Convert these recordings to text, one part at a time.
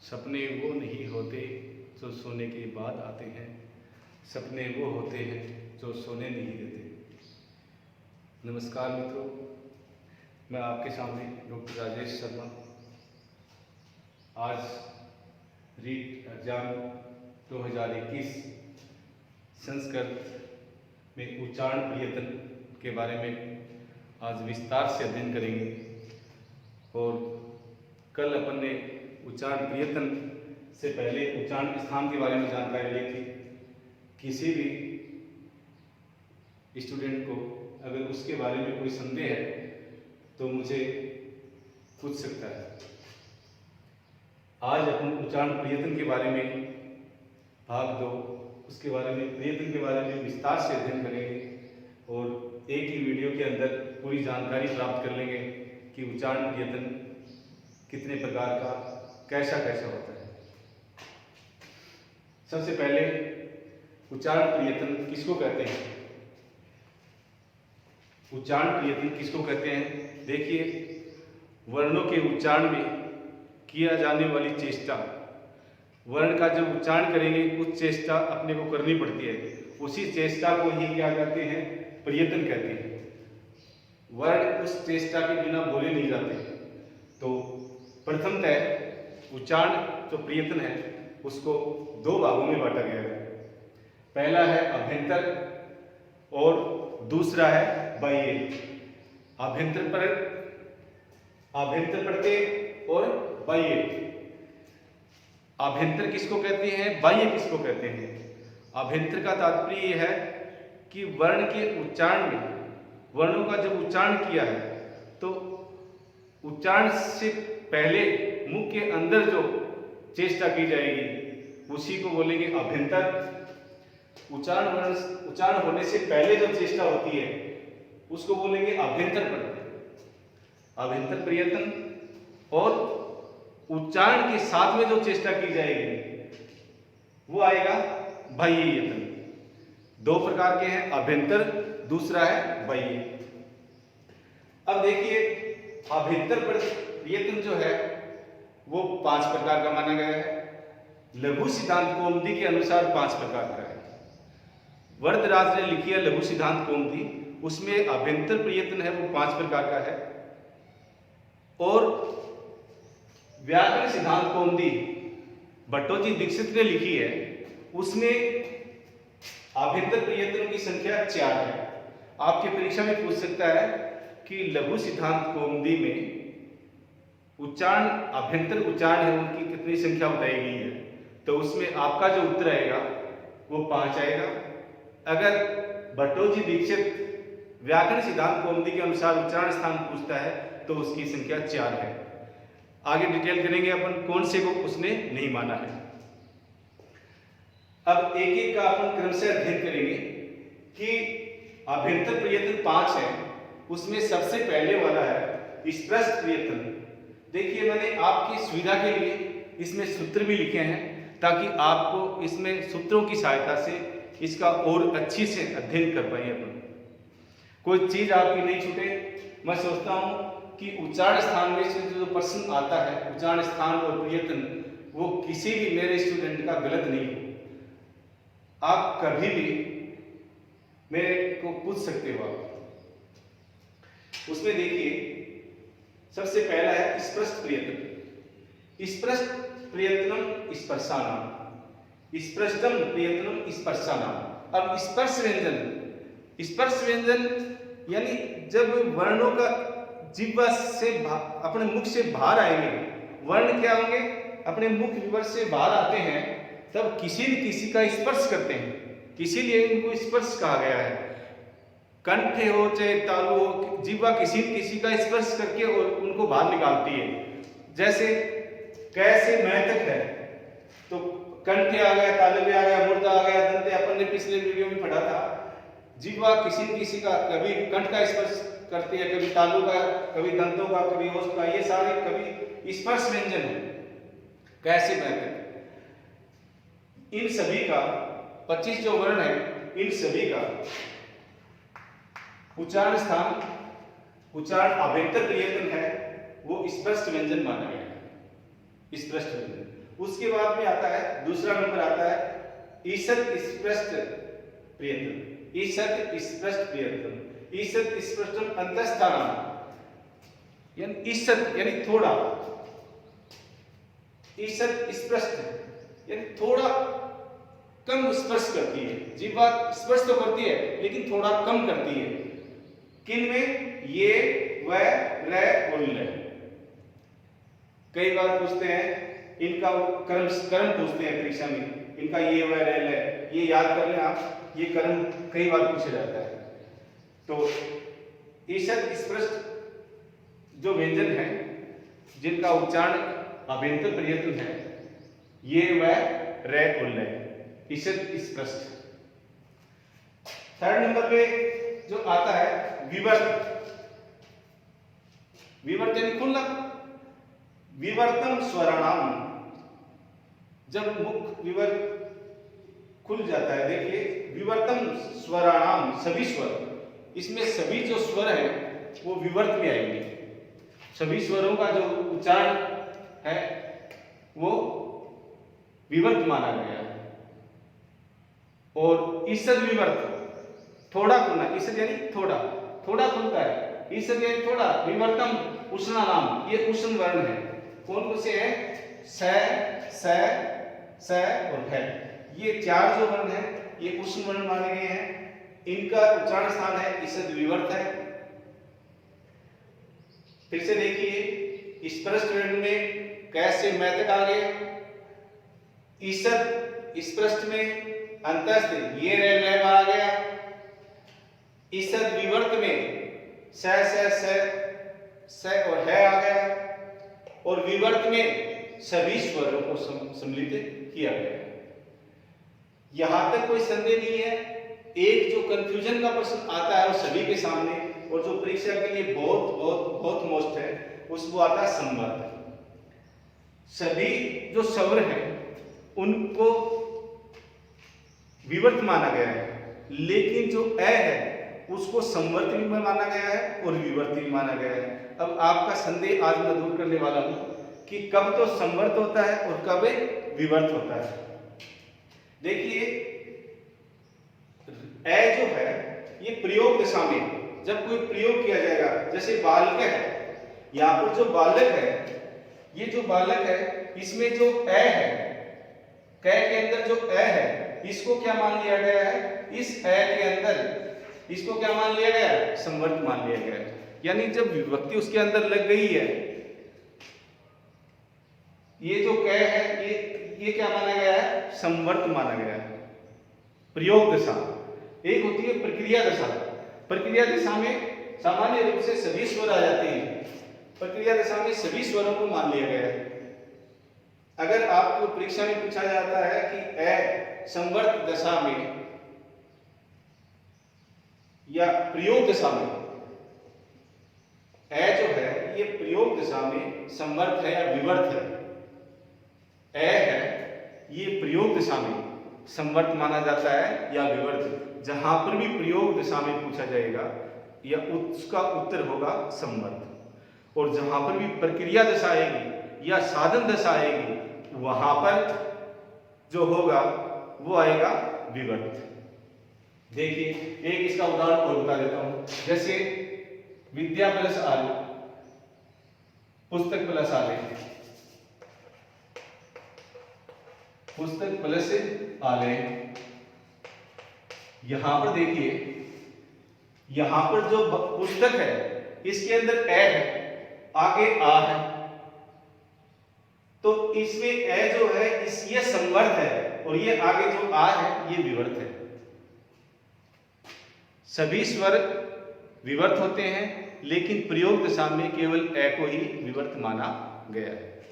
सपने वो नहीं होते जो सोने के बाद आते हैं, सपने वो होते हैं जो सोने नहीं देते। नमस्कार मित्रों, मैं आपके सामने डॉक्टर राजेश शर्मा। आज रीट एग्जाम 2021 संस्कृत में उच्चारण प्रयत्न के बारे में आज विस्तार से अध्ययन करेंगे। और कल अपन ने उच्चारण प्रयत्न से पहले उच्चारण स्थान के बारे में जानकारी ली थी। किसी भी स्टूडेंट को अगर उसके बारे में कोई संदेह है तो मुझे पूछ सकता है। आज अपन उच्चारण प्रयत्न के बारे में भाग 2 उसके बारे में प्रयत्न के बारे में विस्तार से अध्ययन करेंगे और एक ही वीडियो के अंदर पूरी जानकारी प्राप्त कर लेंगे कि उच्चारण प्रयत्न कितने प्रकार का कैसा होता है। सबसे पहले उच्चारण प्रयत्न किसको कहते हैं? उच्चारण प्रयत्न किसको कहते हैं? देखिए, वर्णों के उच्चारण में किया जाने वाली चेष्टा, वर्ण का जब उच्चारण करेंगे कुछ चेष्टा अपने को करनी पड़ती है, उसी चेष्टा को ही क्या कहते हैं? प्रयत्न कहते हैं। वर्ण उस चेष्टा के बिना बोले नहीं जाते। तो प्रथमतः उच्चारण जो प्रयत्न है उसको 2 भागों में बांटा गया है। पहला है अभ्यंतर और दूसरा है बाह्य। अभ्यंतर प्रत्यय और बाह्य। अभ्यंतर किसको कहते हैं, बाह्य किसको कहते हैं? अभ्यंतर का तात्पर्य यह है कि वर्ण के उच्चारण में, वर्णों का जब उच्चारण किया है तो उच्चारण से पहले मुख के अंदर जो चेष्टा की जाएगी उसी को बोलेंगे अभ्यंतर। उच्चारण होने से पहले जो चेष्टा होती है उसको बोलेंगे अभ्यंतर प्रत्यय। अभ्यंतर प्रयत्न और उच्चारण के साथ में जो चेष्टा की जाएगी वो आएगा बाह्य यत्न। 2 प्रकार के हैं, अभ्यंतर, दूसरा है बाह्य। अब देखिए, अभ्यंतर प्रयत्न जो है वो 5 प्रकार का माना गया है। लघु सिद्धांत कौमुदी के अनुसार 5 प्रकार का है। वरदराज ने लिखी है लघु सिद्धांत कौमुदी, उसमें अभ्यंतर प्रयत्न है वो 5 प्रकार का है। और व्याकरण सिद्धांत कौमुदी भट्टोजी दीक्षित ने लिखी है, उसमें अभ्यंतर प्रयत्नों की संख्या 4 है। आपके परीक्षा में पूछ सकता है कि लघु सिद्धांत कौमुदी में उच्चारण, अभ्यंतर उच्चारण है उनकी कितनी संख्या बताई गई है, तो उसमें आपका जो उत्तर आएगा वो 5 आएगा। अगर भट्टोजी दीक्षित व्याकरण सिद्धांत कौमुदी के अनुसार उच्चारण स्थान पूछता है तो उसकी संख्या 4 है। आगे डिटेल करेंगे अपन कौन से को उसने नहीं माना है। अब एक एक का अपन क्रम से अध्ययन करेंगे कि अभ्यंतर प्रयत्न 5 है, उसमें सबसे पहले वाला है स्पष्ट प्रयत्न। देखिए, मैंने आपकी सुविधा के लिए इसमें सूत्र भी लिखे हैं ताकि आपको इसमें सूत्रों की सहायता से इसका और अच्छी से अध्ययन कर पाए अपन, कोई चीज आपकी नहीं छूटे। मैं सोचता हूं कि उच्चारण स्थान में से जो प्रश्न आता है, उच्चारण स्थान और प्रयत्न, वो किसी भी मेरे स्टूडेंट का गलत नहीं हो। आप कभी भी मेरे को पूछ सकते हो। आप उसमें देखिए, सबसे पहला है स्पष्ट प्रयत्न। स्पष्ट प्रयत्नम स्पर्शानाम, स्पष्टम प्रयत्नम स्पर्शानाम। अब स्पर्श व्यंजन यानी जब वर्णों का जिह्वा से अपने मुख से बाहर आएंगे, वर्ण क्या होंगे, अपने मुख विवर से बाहर आते हैं, तब किसी न किसी का स्पर्श करते हैं, इसीलिए इनको स्पर्श कहा गया है। कंठ हो चाहे तालु हो, जिह्वा किसी न किसी का स्पर्श करके और उनको बाहर निकालती है। जैसे कैसे मैथक है तो कंठ आ गया, तालु आ गया, मुर्दा आ गया, दंत, अपन ने पिछले वीडियो में पढ़ा था। जिह्वा किसी न किसी का, कभी कंठ का स्पर्श करती है, कभी तालु का, कभी दंतों का, कभी ओष्ठ का, ये सारे कभी स्पर्श व्यंजन है। कैसे मैथक, इन सभी का 25 जो वर्ण है, इन सभी का उच्चारण स्थान, उच्चारण अभ्यंतर प्रयत्न है वो स्पष्ट व्यंजन माना गया है। स्पष्ट व्यंजन उसके बाद में आता है दूसरा नंबर आता है ईषत् स्पृष्ट प्रयत्न। ईषत् स्पृष्ट प्रयत्न, ईषत् स्पृष्टम अंतःस्थानम, यानी ईषत् यानी थोड़ा, ईषत् स्पृष्ट यानी थोड़ा कम स्पर्श करती है। जीवा स्पर्श तो करती है लेकिन थोड़ा कम करती है। किन में? ये, व, र और ल। कई बार पूछते हैं इनका कर्म पूछते हैं परीक्षा में, इनका ये, व, र, ल, ये याद कर लें आप, ये कर्म कई बार पूछा जाता है। तो ईषत् स्पृष्ट जो व्यंजन है जिनका उच्चारण अभ्यंतर प्रयत्न है, ये, व, र और ल, ईषत् स्पृष्ट। थर्ड नंबर पे जो आता है विवर्त, विवर्त यानी खुलना। विवर्तम स्वराणाम, जब मुख विवर्त खुल जाता है, देखिए विवर्तम स्वराणाम, सभी स्वर, इसमें सभी जो स्वर है वो विवर्त में आएंगे। सभी स्वरों का जो उच्चारण है वो विवर्त माना गया है। और ईषद विवर्त थोड़ा खुलना, ईषद यानी थोड़ा, थोड़ा खुलता है, ईषद यानी थोड़ा, विवर्तम उष्णा नाम, ये उष्ण वर्ण है। कौन कौन से है? स, स और है, ये चार जो वर्ण है ये उष्ण वर्ण माने गए हैं। इनका उच्चारण स्थान है ईषद विवर्त है। फिर से देखिए स्पष्ट वर्ण में कैसे मै तक आ गए, ईषद स्पष्ट में अंतस्थ ये रे आ गया, ईषद विवर्त में स और है आ गया, और विवर्त में सभी स्वरों को सम्मिलित किया गया। यहां तक कोई संदेह नहीं है। एक जो कंफ्यूजन का प्रश्न आता है वो सभी के सामने, और जो परीक्षा के लिए बहुत बहुत बहुत मोस्ट है, उसको आता है संवर्त। सभी जो स्वर हैं उनको विवर्त माना गया है, लेकिन जो अ है उसको संवर्त भी माना गया है और विवर्त भी माना गया है। अब आपका संदेह आज मैं दूर करने वाला हूं कि कब तो संवर्त होता है और कब विवर्त होता है। देखिए अ जो है ये प्रयोग दशा में जब कोई प्रयोग किया जाएगा, जैसे बालक है, यहां पर जो बालक है, ये जो बालक है इसमें जो अ है, क के अंदर जो अ है इसको क्या मान लिया गया है? इस अ के अंदर इसको क्या मान लिया गया? संवर्त मान लिया गया। यानी जब विभक्ति उसके अंदर लग गई है, ये जो क है ये क्या माना गया है? संवर्त माना गया है। प्रयोग दशा एक होती है प्रक्रिया दशा। प्रक्रिया दशा में सामान्य रूप से सभी स्वर आ जाते हैं। प्रक्रिया दशा में सभी स्वरों को मान लिया गया है। अगर आपको परीक्षा में पूछा जाता है कि अ संवर्त दशा में या प्रयोग दशा में, अ जो है ये प्रयोग दशा में संवर्त है या विवर्त है, अ है ये प्रयोग दशा में संवर्त माना जाता है या विवर्त, जहां पर भी प्रयोग दशा में पूछा जाएगा या उसका उत्तर होगा संवर्त। और जहां पर भी प्रक्रिया दशा आएगी या साधन दशा आएगी वहां पर जो होगा वो आएगा विवर्त। देखिए एक इसका उदाहरण और बता देता हूं, जैसे विद्या प्लस आले, पुस्तक प्लस आले, पुस्तक प्लस आले। यहां पर देखिए, यहां पर जो पुस्तक है इसके अंदर अ है, आगे आ है, तो इसमें अ जो है ये संवर्त है और ये आगे जो आ है ये विवर्त है। सभी स्वर विवर्त होते हैं, लेकिन प्रयोग दशा में केवल अ को ही विवर्त माना गया है।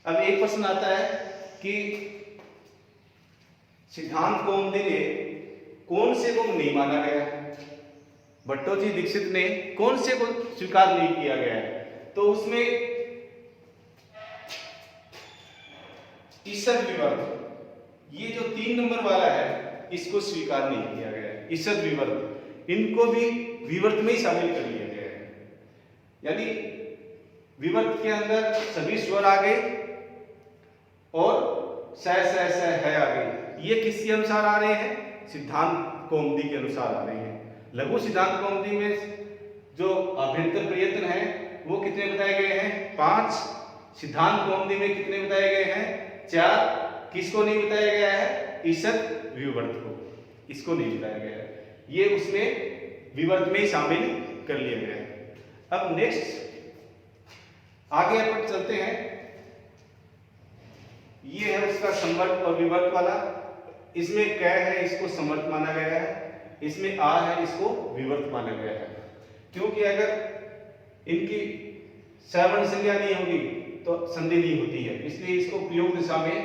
अब एक प्रश्न आता है कि सिद्धांत कौमुदी ने कौन से को नहीं माना गया है? भट्टोजी दीक्षित ने कौन से को स्वीकार नहीं किया गया है? तो उसमें ईषद विवर्त, ये जो 3 नंबर वाला है इसको स्वीकार नहीं किया गया है। ईषद विवर्त, इनको भी विवर्त में ही शामिल कर लिया गया है। यानी विवर्त के अंदर सभी स्वर आ गए और स है आगे, ये किसके अनुसार आ रहे हैं? सिद्धांत कौमुदी के अनुसार आ रहे हैं। लघु सिद्धांत कौमुदी में जो अभ्यंतर प्रयत्न है वो कितने बताए गए हैं? 5। सिद्धांत कौमुदी में कितने बताए गए हैं? 4। किसको नहीं बताया गया है? ईसत विवर्त को, इसको नहीं बताया गया है, ये उसमें विवर्त में ही शामिल कर लिया गया है। अब नेक्स्ट आगे अपन चलते हैं, ये है उसका संवर्त और विवर्त वाला। इसमें क है, इसको संवर्त माना गया है, इसमें आ है, इसको विवर्त माना गया है। क्योंकि अगर इनकी सवर्ण संज्ञा नहीं होगी तो संधि नहीं होती है, इसलिए इसको प्रयोग दिशा में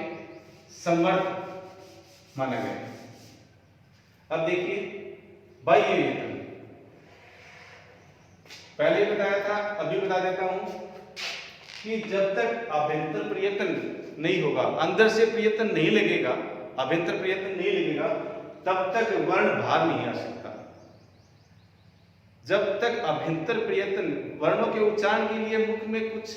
संवर्त माना गया है। अब देखिए बाह्य वेतन, पहले बताया था, अभी बता देता हूं कि जब तक अभ्यंतर प्रयत्न नहीं होगा, अंदर से प्रयत्न नहीं लगेगा, अभ्यंतर प्रयत्न नहीं लगेगा, तब तक वर्ण बाहर नहीं आ सकता। जब तक अभ्यंतर प्रयत्न, वर्णों के उच्चारण के लिए मुख में कुछ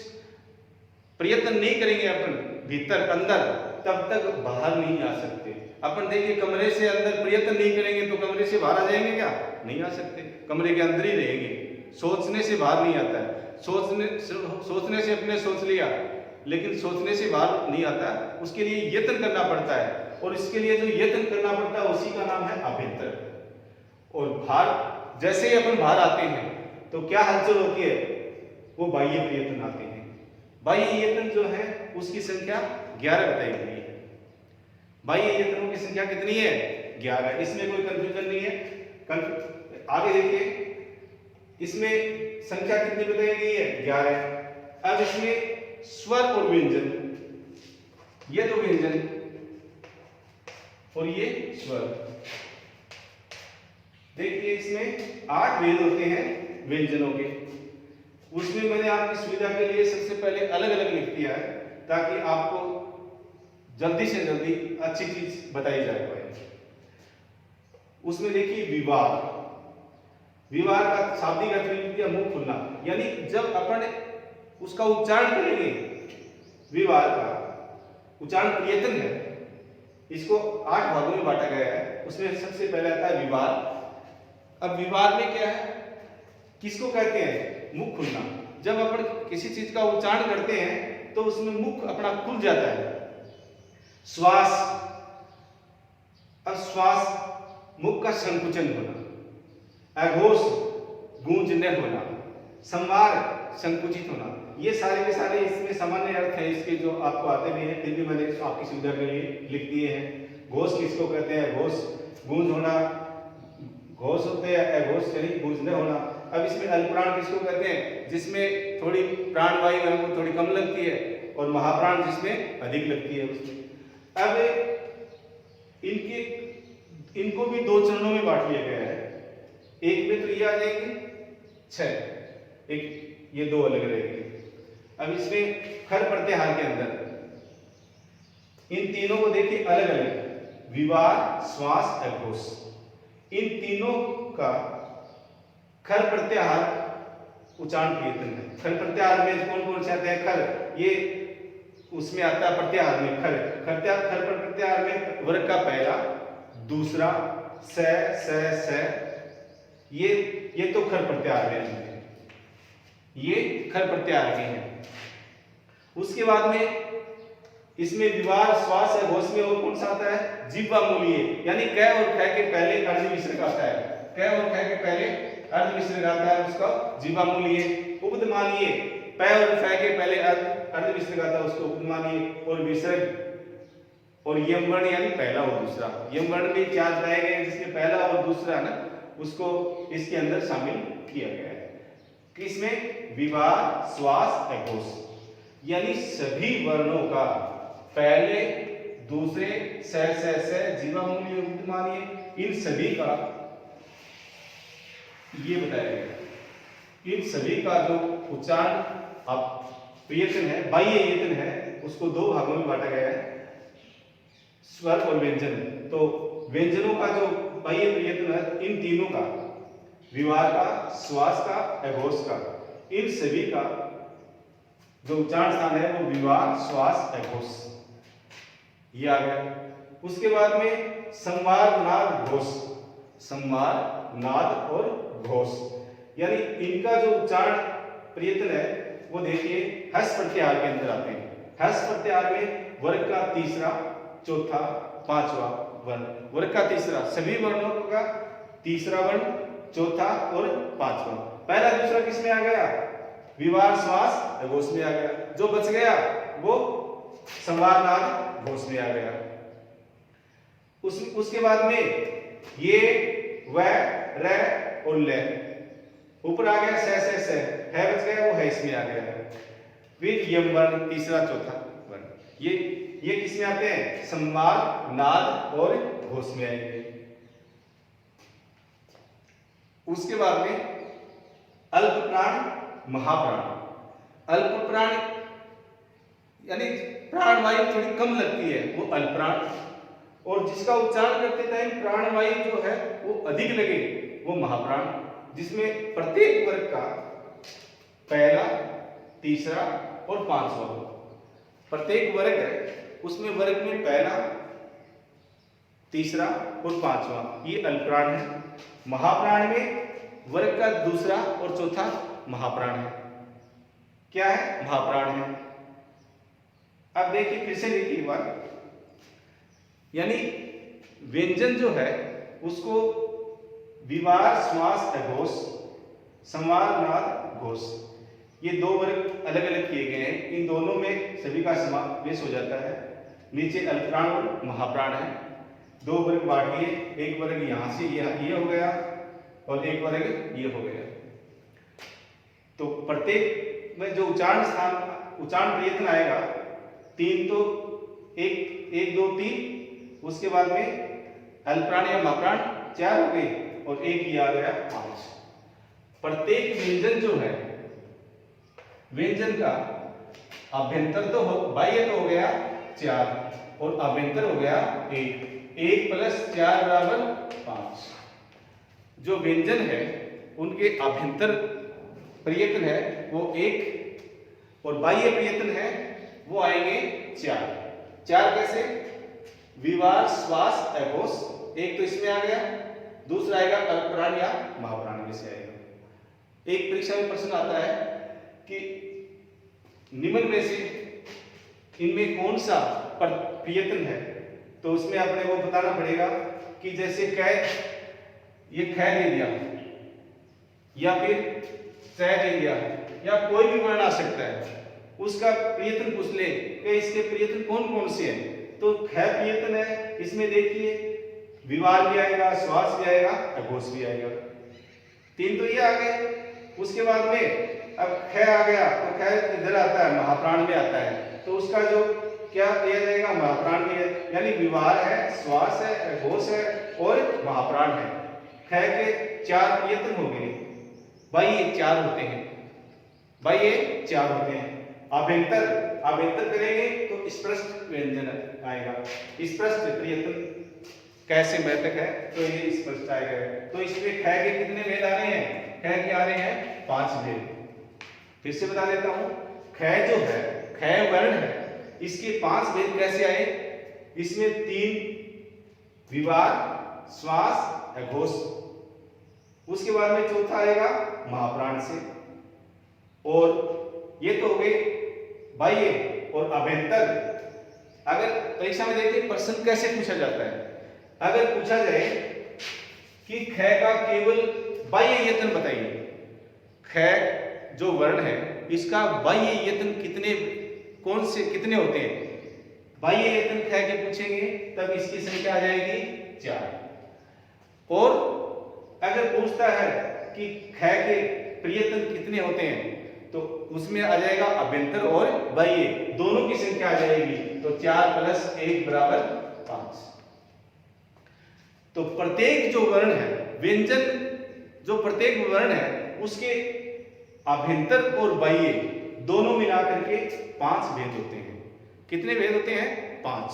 प्रयत्न नहीं करेंगे अपन भीतर अंदर, तब तक बाहर नहीं आ सकते। अपन देखिए कमरे से अंदर प्रयत्न नहीं करेंगे तो कमरे से बाहर आ जाएंगे क्या? नहीं आ सकते, कमरे के अंदर ही रहेंगे। सोचने से बाहर नहीं आता है, सोचने से अपने सोच लिया, लेकिन सोचने से बाहर नहीं आता, उसके लिए यत्न करना पड़ता है, और इसके लिए जो यत्न करना पड़ता है उसी का नाम है अभ्यंतर। और बाहर जैसे ही अपन बाहर आते हैं तो क्या हलचल होती है? वो बाह्य प्रयत्न आते हैं। बाह्य यत्न जो है उसकी संख्या 11 बताई गई है। बाह्य यत्नों की संख्या कितनी है? 11। इसमें कोई कंफ्यूजन नहीं है। आगे देखिए, इसमें संख्या कितनी बताई गई है? 11। अब इसमें स्वर और व्यंजन, ये तो व्यंजन और ये स्वर। देखिए इसमें 8 भेद होते हैं व्यंजनों के। उसमें मैंने आपकी सुविधा के लिए सबसे पहले अलग अलग लिख दिया है ताकि आपको जल्दी से जल्दी अच्छी चीज बताई जा पाए। उसमें देखिए विवाह, विवाह का शाब्दिक अर्थ लिख दिया मुंह खुलना, यानी जब अपन उसका उच्चारण करेंगे, विवाह का उच्चारण प्रयत्न है, इसको 8 भागों में बांटा गया है। उसमें सबसे पहले आता है विवाह। अब विवाह में क्या है, किसको कहते हैं? मुख खुलना। जब अपन किसी चीज का उच्चारण करते हैं तो उसमें मुख अपना खुल जाता है। श्वास, अब श्वास मुख का संकुचन होना, अघोष गूंज न होना, संवार संकुचित होना, ये सारे के सारे इसमें सामान्य अर्थ हैं इसके जो आपको आते भी हैं, फिर भी मैंने आपकी सुविधा के लिए लिख दिए हैं। घोष किसको कहते हैं? घोष गूंज होना, घोष होते हैं, अघोष यानी गूंज न होना। अब इसमें अल्पप्राण किसको कहते हैं? जिसमें थोड़ी प्राणवायु है वो थोड़ी कम लगती है, और महाप्राण जिसमें अधिक लगती है उसमें। अब इनको भी 2 चरणों में बांट लिया गया है। एक में तो ये आ जाएंगे 6, एक ये 2 अलग रहेंगे। अब इसमें खर प्रत्याहार के अंदर इन तीनों को देखिए अलग अलग, विवाह, श्वास, अघोष, इन तीनों का खर प्रत्याहार उच्चारण प्रयत्न है। खर प्रत्याहार में कौन कौन से आते हैं? खर, ये उसमें आता है प्रत्याहार में खर। खर प्रत्याहार में वर्ग का पहला, दूसरा, स, ये तो खर प्रत्याहार में, ये खर प्रत्याहार के हैं। उसके बाद में इसमें विवाह, श्वास, घोष में और कौन सा आता है? जिह्वा मूलीय, यानी क और ख के पहले अर्ध विसर्ग आता है। क और ख के पहले अर्ध विसर्ग आता है, उसका जिह्वा मूलीय। उपधमानीय, प और फ के पहले अर्ध विसर्ग आता है, उसको उपधमानीय। और विसर्ग और यम वर्ण यानी पहला और दूसरा, यम वर्ण में 4 बताए गए जिसमें पहला और दूसरा ना उसको इसके अंदर शामिल किया गया है। किसमें? विवाह, श्वास, अघोष, यानी सभी वर्णों का पहले, दूसरे, स, जीवा मूल्य, उपधमानीय, इन सभी का ये बताया गया। इन सभी का जो उच्चारण अब प्रयत्न है, बाह्य यत्न है, उसको 2 भागों में बांटा गया है, स्वर और व्यंजन। तो व्यंजनों का जो बाह्य प्रयत्न है, इन तीनों का, विवाह का, श्वास का, अघोष का, इन सभी का जो उच्चारण स्थान है वो विवाह, श्वास, अघोष। ये आ गया। उसके बाद में संवार, नाद, घोष, संवार, नाद और घोष, यानी इनका जो उच्चारण प्रयत्न है वो देखिए हस प्रत्याहार के अंदर आते हैं। हस प्रत्याहार में वर्ग का तीसरा, चौथा, पांचवा वर्ण, वर्ग का तीसरा, सभी वर्णों का तीसरा वर्ण, चौथा और पांचवा। पहला दूसरा किस में आ गया? विवार, श्वास, घोष में आ गया। जो बच गया वो संवार, नाद, घोष में आ गया। उसके बाद में ये व, र और ल, ऊपर आ गया स, है बच गया, वो है इसमें आ गया। फिर यम वर्ण, तीसरा, चौथा वर्ण, ये किस में आते हैं? संवार, नाद और घोष में आएंगे। उसके बाद में अल्प प्राण, महाप्राण। अल्प प्राण यानी प्राण वायु थोड़ी कम लगती है, वो अल्प प्राण, और जिसका उच्चारण करते टाइम प्राण वायु जो है वो अधिक लगे, वो महाप्राण, जिसमें प्रत्येक वर्ग का पहला, तीसरा और पांचवा हो। प्रत्येक वर्ग है उसमें वर्ग में पहला, तीसरा और पांचवा, ये अल्पप्राण है। महाप्राण में वर्ग का दूसरा और चौथा महाप्राण है। क्या है? महाप्राण है। अब देखिए, फिर से देखिए बात, यानी व्यंजन जो है उसको विवार, श्वास, अघोष, संवार, नाद, घोष, ये दो वर्ग अलग अलग किए गए हैं। इन दोनों में सभी का समावेश हो जाता है। नीचे अल्पप्राण और महाप्राण है। दो वर्ग बांटिए, एक वर्ग यहां से ये हो गया और एक वर्ग ये हो गया। तो प्रत्येक में जो उच्चारण प्रयत्न आएगा, तीन तो एक दो तीन, उसके बाद में अल्पप्राण या महाप्राण चार हो गए और एक ये आ गया पांच। प्रत्येक व्यंजन जो है, व्यंजन का अभ्यंतर तो बाह्य तो हो गया 4 और अभ्यंतर हो गया 1, 1 + 4 = 5। जो व्यंजन है उनके अभ्यंतर प्रयत्न है वो 1 और बाह्य प्रयत्न है वो आएंगे 4। 4 कैसे? विवार, श्वास, अघोष, एक तो इसमें आ गया, दूसरा आएगा अल्पप्राण या महाप्राण में से आएगा। एक परीक्षा में प्रश्न आता है कि निम्न में से इनमें कौन सा प्रयत्न है, तो उसमें अपने वो बताना पड़ेगा कि जैसे कै, ये कै दे दिया या फिर सै दे दिया या कोई भी वर्ण आ सकता है, उसका प्रयत्न पूछ ले कि इसके प्रयत्न कौन कौन से हैं। तो कै प्रयत्न है, इसमें देखिए विवार भी आएगा, श्वास भी आएगा, अघोष भी आएगा। 3 तो ये आ गए। उसके बाद में अब ख आ गया तो ख इधर आता है, महाप्राण में आता है, तो उसका जो क्या दिया जाएगा? महाप्राण भी है, यानी विवार है, श्वास है, अघोष है और महाप्राण है। ख के 4 प्रयत्न हो गए, बाह्य 4 होते हैं, बाह्य 4 होते हैं। अभ्यंतर करेंगे तो स्पष्ट व्यंजन आएगा। स्पष्ट प्रयत्न कैसे बैठक है तो ये स्पष्ट आएगा। तो इसमें ख के कितने भेद आ रहे हैं? ख के आ रहे हैं 5 भेद। फिर से बता देता हूं, ख जो है, ख वर्ण है, इसके 5 भेद कैसे आए? इसमें 3 विवार, श्वास, अघोष, उसके बाद में चौथा आएगा महाप्राण से, और ये तो हो गए बाह्य और अभ्यंतर। अगर परीक्षा में देखिए प्रश्न कैसे पूछा जाता है, अगर पूछा जाए कि ख का केवल बाह्य यत्न बताइए, ख जो वर्ण है इसका बाह्य यत्न कितने होते हैं, बाह्य यत्न ख के पूछेंगे तब इसकी संख्या आ जाएगी 4। और अगर पूछता है कि ख के प्रयत्न कितने होते हैं तो उसमें आ जाएगा अभ्यंतर और बाह्य दोनों की संख्या आ जाएगी, तो 4 + 1 = 5। तो प्रत्येक जो वर्ण है, व्यंजन जो प्रत्येक वर्ण है उसके अभ्यंतर और बाह्य दोनों मिलाकर के 5 भेद होते हैं। कितने भेद होते हैं? 5।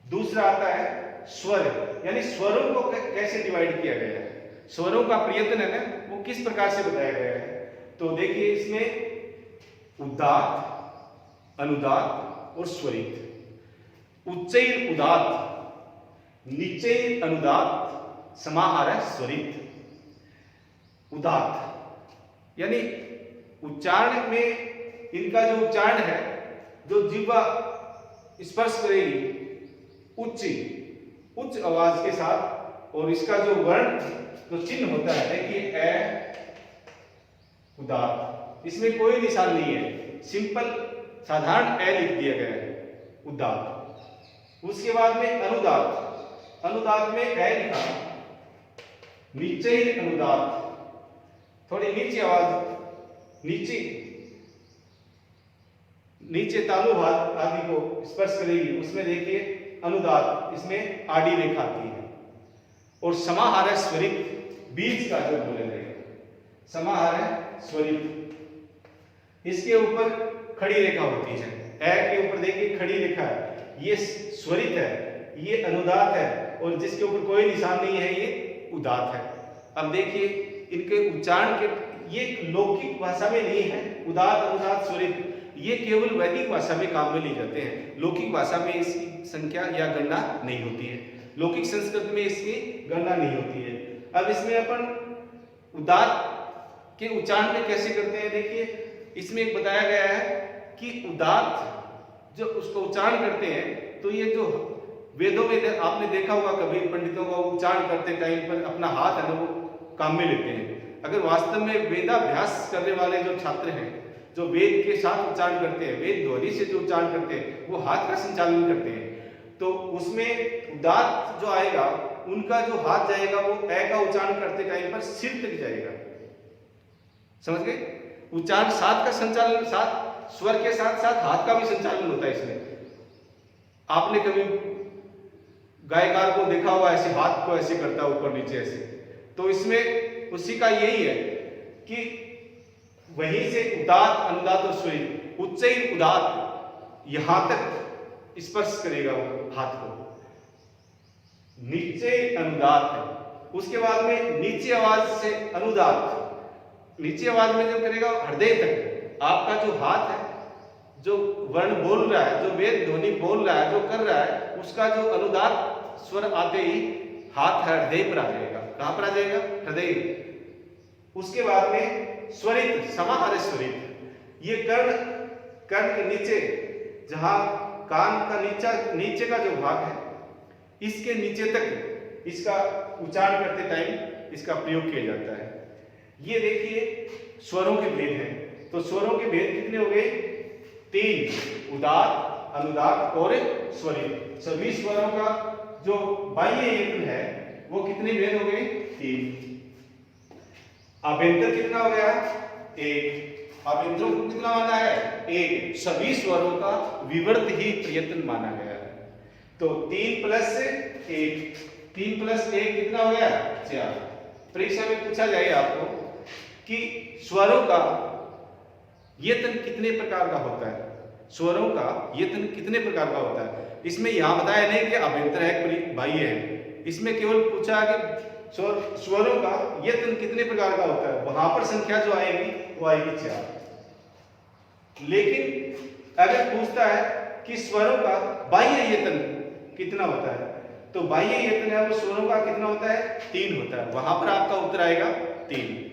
दूसरा आता है स्वर, यानी स्वरों को कैसे डिवाइड किया गया है, स्वरों का प्रयत्न है ना वो किस प्रकार से बताया गया है। तो देखिए इसमें उदात्त, अनुदात्त और स्वरित, उच्चैर उदात, नीचैर अनुदात, समाहार स्वरित। उदात यानी उच्चारण में इनका जो उच्चारण है, जो जिह्वा स्पर्श करेगी उच्च आवाज के साथ, और इसका जो वर्ण जो चिन्ह होता है, देखिए ए उदात, इसमें कोई निशान नहीं है, सिंपल साधारण ए लिख दिया गया है, उदात। उसके बाद में अनुदात, अनुदात में ए लिखा, नीचे अनुदात, थोड़ी नीचे आवाज, नीचे तालु भाग आदि को स्पर्श करेगी, उसमें देखिए अनुदात, इसमें आड़ी रेखा आती है। और समाहार स्वरित, बीच का जो बोले रहेगा, समाहार स्वरित, इसके ऊपर खड़ी रेखा होती है, ए के ऊपर देखिए खड़ी रेखा है, ये स्वरित है, ये अनुदात है, और जिसके ऊपर कोई निशान नहीं है ये उदात है। अब देखिए इनके उच्चारण के, ये लौकिक भाषा में नहीं है, उदात अनुदात स्वरित, ये केवल वैदिक भाषा में काम में लिए जाते हैं, लौकिक भाषा में इसकी संख्या या गणना नहीं होती है, लौकिक संस्कृत में इसकी गणना नहीं होती है। अब इसमें अपन उदात के उच्चारण में कैसे करते हैं, देखिए इसमें एक बताया गया है कि उदात जो उसको उच्चारण करते हैं, तो ये जो वेदों में आपने देखा होगा कभी पंडितों का उच्चारण करते टाइम पर अपना हाथ है ना वो काम में लेते हैं। अगर वास्तव में वेदाभ्यास करने वाले जो छात्र हैं, जो वेद के साथ उच्चारण करते हैं, वेद ध्वनि से जो उच्चारण करते हैं, वो हाथ का संचालन करते हैं, तो उसमें उदात जो आएगा, उनका जो हाथ जाएगा वो ए का उच्चारण करते टाइम पर सिर तक जाएगा, समझ गए? उच्चारण साथ का संचालन, साथ स्वर के साथ साथ हाथ का भी संचालन होता है इसमें। आपने कभी गायकार को देखा होगा ऐसे हाथ को ऐसे करता ऊपर नीचे ऐसे, तो इसमें उसी का यही है कि वहीं से उदात अनुदात और स्वरित, उच्चैर उदात यहां तक स्पर्श करेगा वो हाथ को, नीचे अनुदात, उसके बाद में नीचे आवाज से अनुदात, नीचे आवाज में जो करेगा हृदय तक, आपका जो हाथ है, जो वर्ण बोल रहा है, जो वेद ध्वनि बोल रहा है, जो कर रहा है, उसका जो अनुदात स्वर आते ही हाथ हृदय पर आ जाएगा। कहां पर आ जाएगा? हृदय। उसके बाद में स्वरित, समाहार स्वरित, ये कर्ण के नीचे, जहां कान का नीचे का जो भाग है, इसके नीचे तक इसका उच्चारण करते टाइम इसका प्रयोग किया जाता है। ये देखिए स्वरों के भेद हैं, तो स्वरों के भेद कितने हो गए? 3, उदात, अनुदात और स्वरित। सभी स्वरों का जो बाह्य यत्न है वो कितने भेद हो गए? 3। आभ्यंतर कितना हो गया? 1। आभ्यंतरों को कितना माना है? 1। सभी स्वरों का विवर्त ही प्रयत्न माना गया है, तो 3 + 1, 3 + 1 कितना हो गया? 4। परीक्षा में पूछा जाए आपको कि स्वरों का यत्न कितने प्रकार का होता है, स्वरों का यत्न कितने प्रकार का होता है। इसमें यहां बताया नहीं कि आभ्यंतर है बाह्य है, इसमें केवल पूछा कि स्वरों का यत्न कितने प्रकार का होता है, वहां पर संख्या जो आएगी वो आएगी 4। लेकिन अगर पूछता है कि स्वरों का बाह्य यत्न कितना होता है, तो बाह्य यत्न है वो स्वरों का कितना होता है? 3 होता है, वहां पर आपका उत्तर आएगा 3।